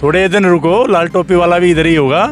थोड़े दिन रुको, लाल टोपी वाला भी इधर ही होगा,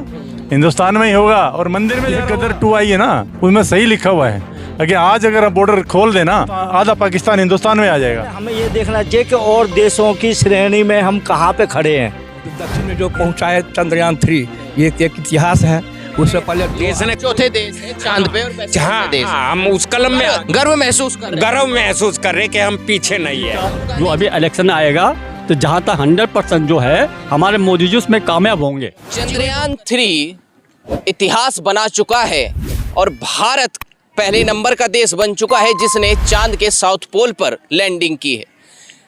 हिंदुस्तान में ही होगा। और मंदिर में गदर 2 आई है ना, उसमें सही लिखा हुआ है कि आज अगर बॉर्डर खोल देना तो आधा पाकिस्तान हिंदुस्तान में आ जाएगा। हमें ये देखना चाहिए कि और देशों की श्रेणी में हम कहाँ पे खड़े हैं। दक्षिण में जो पहुंचा है चंद्रयान 3, ये एक इतिहास है। उससे पहले देश ने चौथे देश है चांद पे, और वैसे हाँ, देश हाँ, हम उस कलम में गर्व महसूस कर रहे हैं। गर्व महसूस कर रहे हैं कि हम पीछे नहीं है। जो अभी इलेक्शन आएगा तो जहाँ तक 100% जो है हमारे मोदी जी उसमें कामयाब होंगे। चंद्रयान 3 इतिहास बना चुका है और भारत पहले नंबर का देश बन चुका है जिसने चांद के साउथ पोल पर लैंडिंग की है।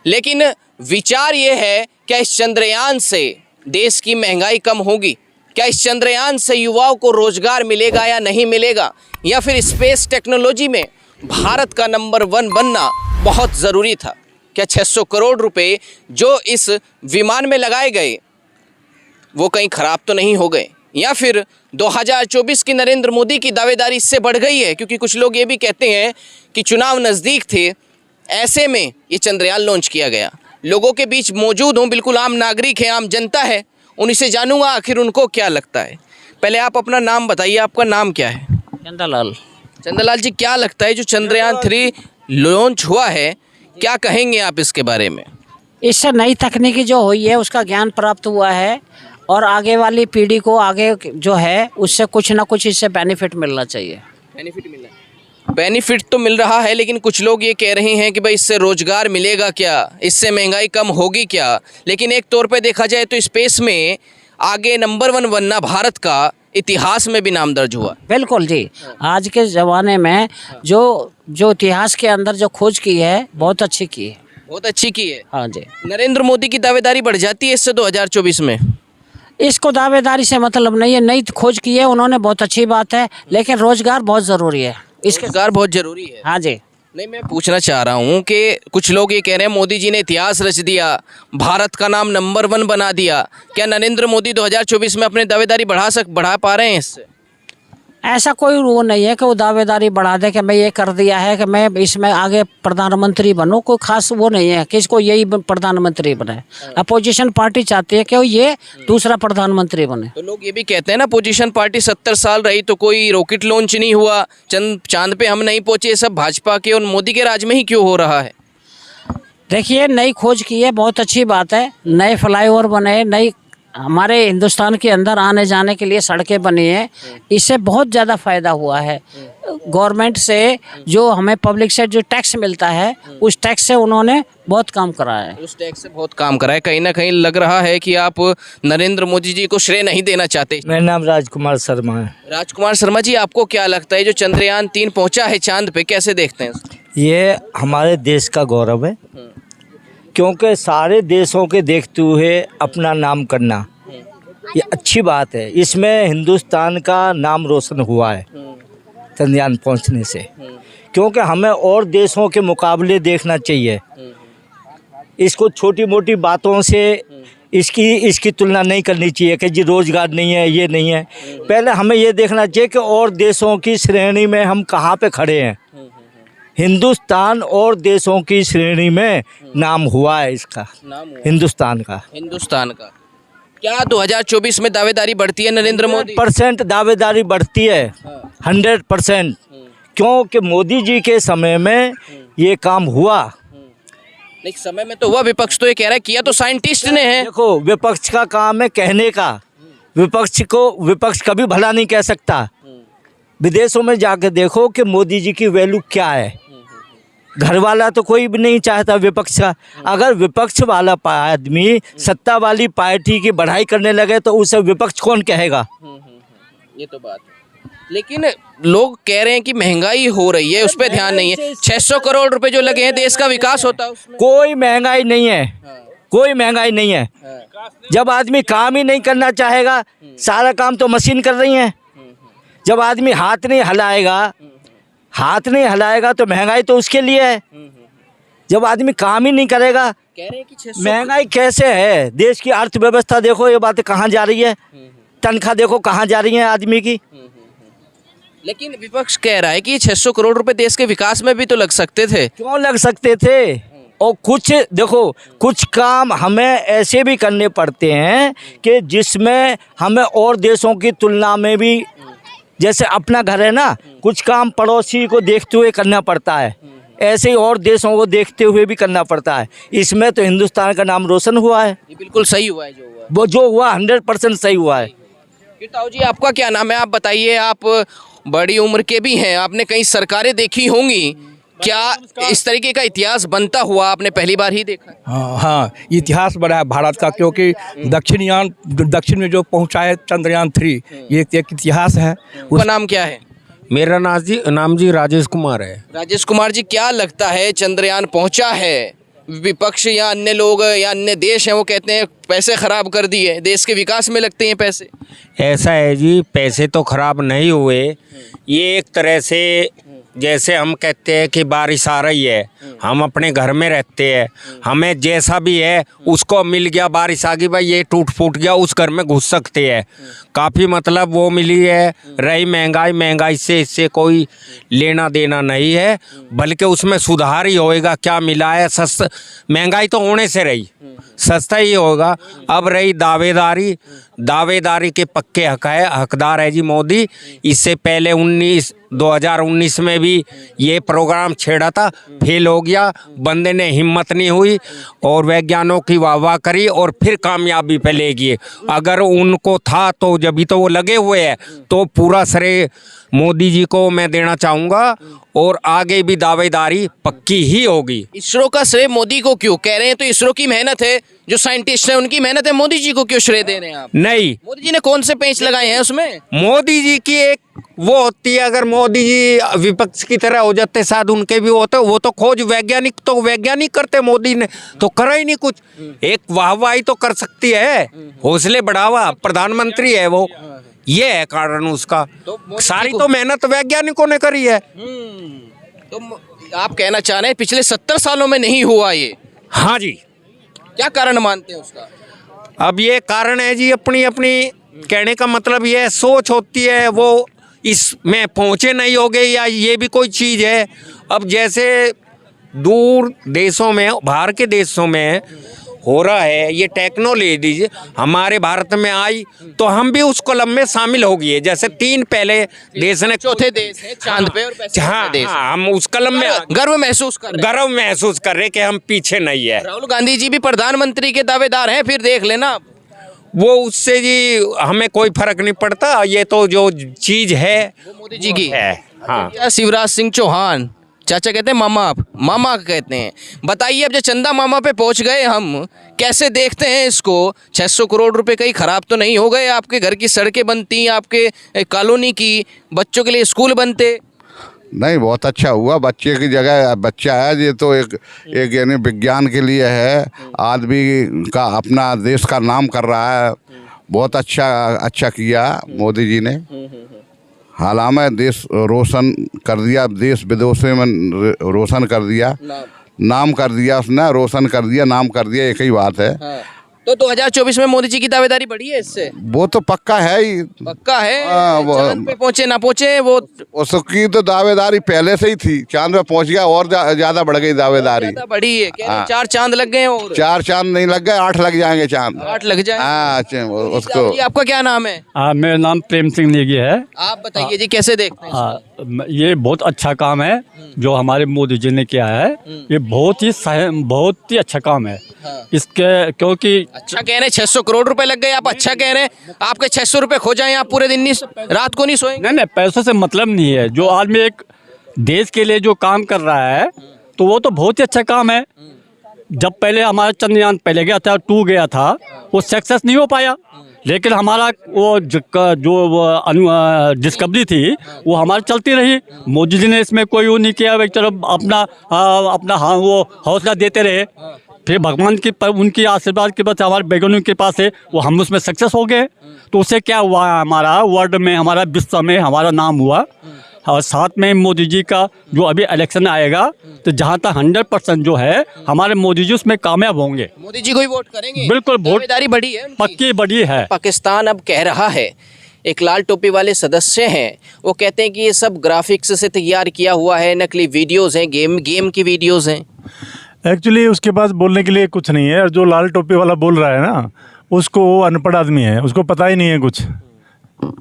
लेकिन विचार ये है, क्या इस चंद्रयान से देश की महंगाई कम होगी? क्या इस चंद्रयान से युवाओं को रोजगार मिलेगा या नहीं मिलेगा? या फिर स्पेस टेक्नोलॉजी में भारत का नंबर 1 बनना बहुत ज़रूरी था? क्या 600 करोड़ रुपए जो इस विमान में लगाए गए वो कहीं ख़राब तो नहीं हो गए? या फिर 2024 की नरेंद्र मोदी की दावेदारी इससे बढ़ गई है? क्योंकि कुछ लोग ये भी कहते हैं कि चुनाव नज़दीक थे, ऐसे में ये चंद्रयान लॉन्च किया गया। लोगों के बीच मौजूद हूँ, बिल्कुल आम नागरिक है, आम जनता है, उन्हीं से जानूंगा आखिर उनको क्या लगता है। पहले आप अपना नाम बताइए, आपका नाम क्या है? चंदालाल। चंदालाल जी, क्या लगता है जो चंद्रयान 3 लॉन्च हुआ है, क्या कहेंगे आप इसके बारे में? इससे नई तकनीकी जो हुई है उसका ज्ञान प्राप्त हुआ है और आगे वाली पीढ़ी को आगे जो है उससे कुछ ना कुछ इससे बेनिफिट मिलना चाहिए। बेनिफिट तो मिल रहा है, लेकिन कुछ लोग ये कह रहे हैं कि भाई इससे रोजगार मिलेगा क्या, इससे महंगाई कम होगी क्या? लेकिन एक तौर पे देखा जाए तो स्पेस में आगे नंबर 1 बनना भारत का इतिहास में भी नाम दर्ज हुआ। बिल्कुल जी, आज के ज़माने में जो इतिहास के अंदर जो खोज की है बहुत अच्छी की है। बहुत अच्छी की है। हाँ जी। नरेंद्र मोदी की दावेदारी बढ़ जाती है इससे 2024 में? इसको दावेदारी से मतलब नहीं है, नई खोज की है उन्होंने, बहुत अच्छी बात है, लेकिन रोजगार बहुत ज़रूरी है। इसके रोजगार बहुत जरूरी है। हाँ जी। नहीं, मैं पूछना चाह रहा हूँ कि कुछ लोग ये कह रहे हैं मोदी जी ने इतिहास रच दिया, भारत का नाम नंबर 1 बना दिया। क्या नरेंद्र मोदी 2024 में अपनी दावेदारी बढ़ा पा रहे हैं इससे? ऐसा कोई वो नहीं है कि वो दावेदारी बढ़ा दे कि मैं ये कर दिया है कि मैं इसमें आगे प्रधानमंत्री बनूं, कोई खास वो नहीं है कि इसको यही प्रधानमंत्री बने। अपोजिशन पार्टी चाहती है कि वो ये दूसरा प्रधानमंत्री बने। तो लोग ये भी कहते हैं ना, अपोजिशन पार्टी 70 साल रही तो कोई रॉकेट लॉन्च नहीं हुआ, चांद पे हम नहीं पहुंचे, सब भाजपा के और मोदी के राज में ही क्यों हो रहा है? देखिए, नई खोज की है, बहुत अच्छी बात है, नए फ्लाईओवर बने, नई हमारे हिंदुस्तान के अंदर आने जाने के लिए सड़कें बनी हैं, इससे बहुत ज़्यादा फ़ायदा हुआ है। गवर्नमेंट से जो हमें पब्लिक से जो टैक्स मिलता है उस टैक्स से उन्होंने बहुत काम करा है। उस टैक्स से बहुत काम करा है। कहीं ना कहीं लग रहा है कि आप नरेंद्र मोदी जी को श्रेय नहीं देना चाहते। मेरा नाम राजकुमार शर्मा है। राजकुमार शर्मा जी, आपको क्या लगता है जो चंद्रयान 3 पहुंचा है चांद पे, कैसे देखते हैं? ये हमारे देश का गौरव है, क्योंकि सारे देशों के देखते हुए अपना नाम करना ये अच्छी बात है। इसमें हिंदुस्तान का नाम रोशन हुआ है चंद्रयान पहुंचने से, क्योंकि हमें और देशों के मुकाबले देखना चाहिए। इसको छोटी मोटी बातों से इसकी तुलना नहीं करनी चाहिए कि जी रोज़गार नहीं है, ये नहीं है। पहले हमें ये देखना चाहिए कि और देशों की श्रेणी में हम कहाँ पे खड़े हैं। हिंदुस्तान और देशों की श्रेणी में नाम हुआ है इसका, हिंदुस्तान का। क्या 2024 में दावेदारी बढ़ती है नरेंद्र मोदी? 100% दावेदारी बढ़ती है, 100%। क्योंकि मोदी जी के समय में ये काम हुआ। नहीं, समय में तो हुआ, विपक्ष तो ये कह रहा है किया तो साइंटिस्ट ने है। देखो, विपक्ष का काम है कहने का, विपक्ष कभी भला नहीं कह सकता। विदेशों में जाकर देखो कि मोदी जी की वैल्यू क्या है। घर वाला तो कोई भी नहीं चाहता विपक्ष का। अगर विपक्ष वाला आदमी सत्ता वाली पार्टी की बढ़ाई करने लगे तो उसे विपक्ष कौन कहेगा? ये तो बात है। लेकिन लोग कह रहे हैं कि महंगाई हो रही है, उस पर ध्यान नहीं है। 600 करोड़ रुपए जो लगे हैं, देश का विकास होता है उसमें? कोई महंगाई नहीं है, कोई महंगाई नहीं है। जब आदमी काम ही नहीं करना चाहेगा, सारा काम तो मशीन कर रही है। जब आदमी हाथ नहीं हिलाएगा तो महंगाई तो उसके लिए है। जब आदमी काम ही नहीं करेगा, कह रहे हैं कि 600 महंगाई कैसे है? देश की अर्थव्यवस्था देखो, ये बातें कहाँ जा रही है, तनख्वाह देखो कहाँ जा रही है आदमी की। लेकिन विपक्ष कह रहा है कि 600 करोड़ रुपए देश के विकास में भी तो लग सकते थे। क्यों लग सकते थे? और कुछ देखो, कुछ काम हमें ऐसे भी करने पड़ते हैं कि जिसमें हमें और देशों की तुलना में भी, जैसे अपना घर है ना, कुछ काम पड़ोसी को देखते हुए करना पड़ता है, ऐसे ही और देशों को देखते हुए भी करना पड़ता है। इसमें तो हिंदुस्तान का नाम रोशन हुआ है। ये बिल्कुल सही हुआ है जो हुआ है। वो जो हुआ 100% सही हुआ है। ताऊ जी, आपका क्या नाम है? आप बताइए, आप बड़ी उम्र के भी हैं, आपने कई सरकारें देखी होंगी, क्या इस तरीके का इतिहास बनता हुआ आपने पहली बार ही देखा है? हाँ, इतिहास बड़ा है भारत का, क्योंकि दक्षिण में जो पहुंचा है चंद्रयान 3, ये एक इतिहास है। उसका नाम क्या है? मेरा नाम जी राजेश कुमार है। राजेश कुमार जी, क्या लगता है चंद्रयान पहुंचा है, विपक्ष या अन्य लोग या अन्य देश हैं वो कहते हैं पैसे खराब कर दिए, देश के विकास में लगते हैं पैसे? ऐसा है जी, पैसे तो खराब नहीं हुए, ये एक तरह से जैसे हम कहते हैं कि बारिश आ रही है, हम अपने घर में रहते हैं, हमें जैसा भी है उसको मिल गया, बारिश आ गई भाई ये टूट फूट गया, उस घर में घुस सकते हैं। काफ़ी मतलब वो मिली है। रही महंगाई से इससे कोई लेना देना नहीं है, बल्कि उसमें सुधार ही होएगा। क्या मिला है? सस्ता, महंगाई तो होने से रही, सस्ता ही होगा। अब रही दावेदारी के पक्के हकदार है जी मोदी। इससे पहले 2019 में भी ये प्रोग्राम छेड़ा था, फेल हो गया, बंदे ने हिम्मत नहीं हुई और वैज्ञानिकों की वाह करी और फिर कामयाबी पे ले गए। अगर उनको था तो जब भी तो वो लगे हुए हैं, तो पूरा श्रेय मोदी जी को मैं देना चाहूँगा और आगे भी दावेदारी पक्की ही होगी। इसरो का श्रेय मोदी को क्यों कह रहे हैं? तो इसरो की मेहनत है, जो साइंटिस्ट हैं उनकी मेहनत है, मोदी जी को क्यों श्रेय दे रहे हैं आप? नहीं, मोदी जी ने कौन से पेंच लगाए हैं उसमें? मोदी जी की एक वो होती है, अगर मोदी जी विपक्ष की तरह हो जाते शायद उनके भी होते, वो तो खोज वैज्ञानिक करते, मोदी ने तो करा ही नहीं कुछ। एक वाहवाही तो कर सकती है, हौसले बढ़ावा, प्रधानमंत्री है वो, ये है कारण उसका। सारी तो मेहनत वैज्ञानिकों ने करी है। तो आप कहना चाह रहे हैं पिछले 70 सालों में नहीं हुआ ये? हाँ जी। क्या कारण मानते हैं उसका? अब ये कारण है जी, अपनी कहने का मतलब ये है, सोच होती है, वो इसमें पहुँचे नहीं होगे, या ये भी कोई चीज़ है। अब जैसे दूर देशों में, बाहर के देशों में हो रहा है, ये टेक्नोलॉजी हमारे भारत में आई तो हम भी उस कलम में शामिल हो गए। जैसे 3 पहले देश ने, चौथे देश है चांद पे और पैसे हाँ, देश। हम उस कलम में गर्व महसूस कर रहे हैं कि हम पीछे नहीं है। राहुल गांधी जी भी प्रधानमंत्री के दावेदार हैं, फिर देख लेना आप। वो उससे जी हमें कोई फर्क नहीं पड़ता, ये तो जो चीज है वो मोदी जी की है। हाँ, या शिवराज सिंह चौहान, चाचा कहते हैं मामा, आप मामा कहते हैं। बताइए, अब जो चंदा मामा पे पहुंच गए हम, कैसे देखते हैं इसको? 600 करोड़ रुपए कहीं खराब तो नहीं हो गए? आपके घर की सड़कें बनती, आपके कॉलोनी की बच्चों के लिए स्कूल बनते। नहीं, बहुत अच्छा हुआ। बच्चे की जगह बच्चा है, ये तो एक यानी विज्ञान के लिए है, आदमी का अपना देश का नाम कर रहा है। बहुत अच्छा किया मोदी जी ने। हालांकि देश रोशन कर दिया, देश विदेशों में रोशन कर दिया, नाम कर दिया उसने, रोशन कर दिया, नाम कर दिया, एक ही बात है। हाँ। तो 2024 में मोदी जी की दावेदारी बढ़ी है इससे? वो तो पक्का है ही, पक्का है। चांद पे पहुंचे ना पहुंचे, वो उसकी तो दावेदारी पहले से ही थी। चांद पे पहुंच गया और ज्यादा बढ़ गई दावेदारी। ज्यादा बढ़ी है, कह रहे हैं 4 चांद लग गए और 4 चांद नहीं लग गए, 8 लग जाएंगे चांद। 8 लग जाए। हाँ, उसको। आपका क्या नाम है? मेरा नाम प्रेम सिंह नेगी है। आप बताइए जी, कैसे देखते हैं इसको? ये बहुत अच्छा काम है जो हमारे मोदी जी ने किया है। ये बहुत ही अच्छा काम है। इसके क्योंकि अच्छा कह रहे हैं, 600 करोड़ रुपए लग गए, आप अच्छा कह रहे हैं। आपके 600 रुपए खो जाए, आप पूरे दिन नहीं, रात को नहीं सोएंगे? नहीं, पैसों से मतलब नहीं है। जो आदमी एक देश के लिए जो काम कर रहा है तो वो तो बहुत ही अच्छा काम है। जब पहले हमारा चंद्रयान पहले गया था, 2 गया था, वो सक्सेस नहीं हो पाया, लेकिन हमारा वो जो डिस्कवरी थी वो हमारी चलती रही। मोदी जी ने इसमें कोई वो नहीं किया, भाई चलो अपना हाँ वो हौसला देते रहे। फिर भगवान की उनकी आशीर्वाद के बाद हमारे वैज्ञानिक के पास है, वो हम उसमें सक्सेस हो गए। तो उससे क्या हुआ, हमारा वर्ल्ड में, हमारा विश्व में हमारा नाम हुआ। और साथ में मोदी जी का जो अभी इलेक्शन आएगा, तो जहाँ तक 100% जो है हमारे मोदी जी उसमें कामयाब होंगे। मोदी जी को ही वोट करेंगे? बिल्कुल, वोट दावेदारी बढ़ी है उनकी। पक्की बड़ी है। पाकिस्तान अब कह रहा है, एक लाल टोपी वाले सदस्य हैं, वो कहते हैं कि ये सब ग्राफिक्स से तैयार किया हुआ है, नकली वीडियोस हैं, गेम की वीडियोस हैं। एक्चुअली उसके पास बोलने के लिए कुछ नहीं है, और जो लाल टोपी वाला बोल रहा है ना, उसको वो अनपढ़ आदमी है, उसको पता ही नहीं है कुछ,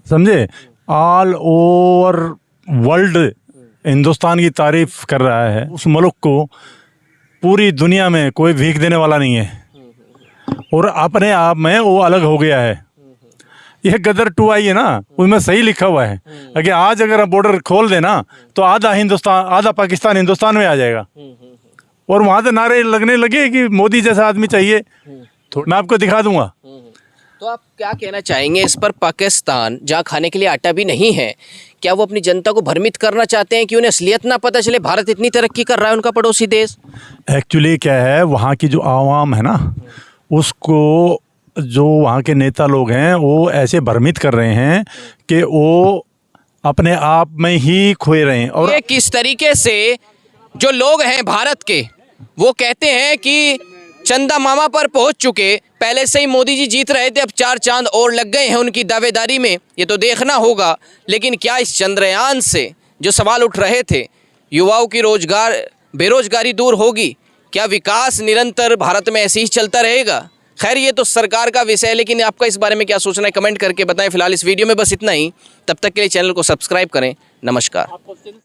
समझे। ऑल ओवर वर्ल्ड हिंदुस्तान की तारीफ कर रहा है। उस मुल्क को पूरी दुनिया में कोई भीख देने वाला नहीं है, और अपने आप में वो अलग हो गया है। ये गदर 2 आई है ना, उसमें सही लिखा हुआ है कि आज अगर बॉर्डर खोल देना तो आधा पाकिस्तान हिंदुस्तान में आ जाएगा, और वहाँ से नारे लगने लगे कि मोदी जैसा आदमी चाहिए। तो मैं आपको दिखा दूंगा। तो आप क्या कहना चाहेंगे इस पर? पाकिस्तान जहाँ खाने के लिए आटा भी नहीं है, क्या वो अपनी जनता को भ्रमित करना चाहते हैं कि उन्हें असलियत ना पता चले भारत इतनी तरक्की कर रहा है, उनका पड़ोसी देश? एक्चुअली क्या है, वहाँ की जो आवाम है ना, उसको जो वहाँ के नेता लोग हैं वो ऐसे भ्रमित कर रहे हैं कि वो अपने आप में ही खोए रहे हैं। और ये किस तरीके से जो लोग हैं भारत के, वो कहते हैं कि चंदा मामा पर पहुंच चुके, पहले से ही मोदी जी जीत रहे थे, अब 4 चांद और लग गए हैं उनकी दावेदारी में, ये तो देखना होगा। लेकिन क्या इस चंद्रयान से जो सवाल उठ रहे थे, युवाओं की बेरोजगारी दूर होगी? क्या विकास निरंतर भारत में ऐसे ही चलता रहेगा? खैर, ये तो सरकार का विषय है, लेकिन आपका इस बारे में क्या सोचना है कमेंट करके बताएं। फिलहाल इस वीडियो में बस इतना ही। तब तक के लिए चैनल को सब्सक्राइब करें। नमस्कार।